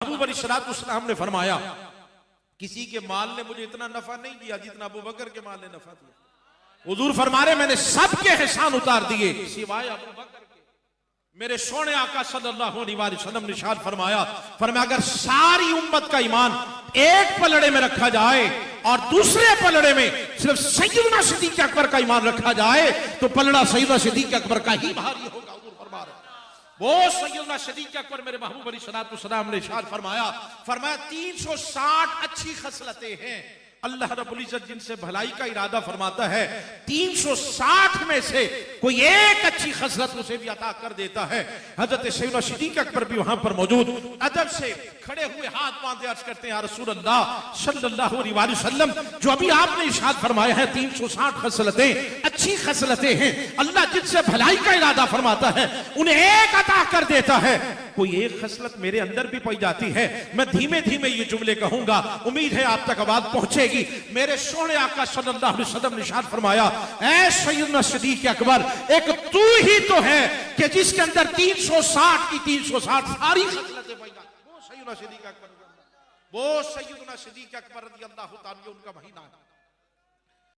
अबू बकर सलाम ने फरमाया किसी के माल ने मुझे इतना नफा नहीं दिया जितना अबू बकर के माल ने नफा दिया। हुजूर फरमा रहे मैंने सबके एहसान उतार दिए सिवाय अबू बकर के। मेरे सोने आका सल्लल्लाहु अलैहि वसल्लम ने इरशाद फरमाया अगर सारी उम्मत का ईमान एक पलड़े में रखा जाए और दूसरे पलड़े में सिर्फ सैयदना सिद्दीक अकबर का ईमान रखा जाए तो पलड़ा सैयदना सिद्दीक अकबर का ही भारी होगा। वो सैयदना सिद्दीक अकबर मेरे महबूब अलैहिस्सलाम ने इरशाद फरमाया 360 अच्छी खसलतें हैं अल्लाह रब्बुल इज्जत जिनसे भलाई का इरादा फरमाता है 360 में से कोई एक अच्छी खसलत उसे भी अता कर देता है। हजरत सैयदना सिद्दीक अकबर भी वहां पर मौजूद अदब से खड़े हुए हाथ बांधे अर्ज करते हैं या रसूल अल्लाह सल्लल्लाहु अलैहि वसल्लम जो अभी आपने इरशाद फरमाया है 360 खसलतें अच्छी खसलतें हैं अल्लाह जिनसे भलाई का इरादा फरमाता है उन्हें एक अता कर देता है। कोई एक खसलत मेरे अंदर भी पाई जाती है मैं धीमे धीमे ये जुमले कहूंगा उम्मीद है आप तक आवाज पहुंचेगी। मेरे सोने आका सल्लल्लाहु अलैहि वसल्लम ने इरशाद फरमाया ऐ सैयदना सिद्दीक अकबर एक तू ही तो है कि जिसके अंदर 360 की 360 सारी खसलतें पाई जाती। वो सैयदना सिद्दीक अकबर रज़ी अल्लाह ताला अन्हु उनका महीना है।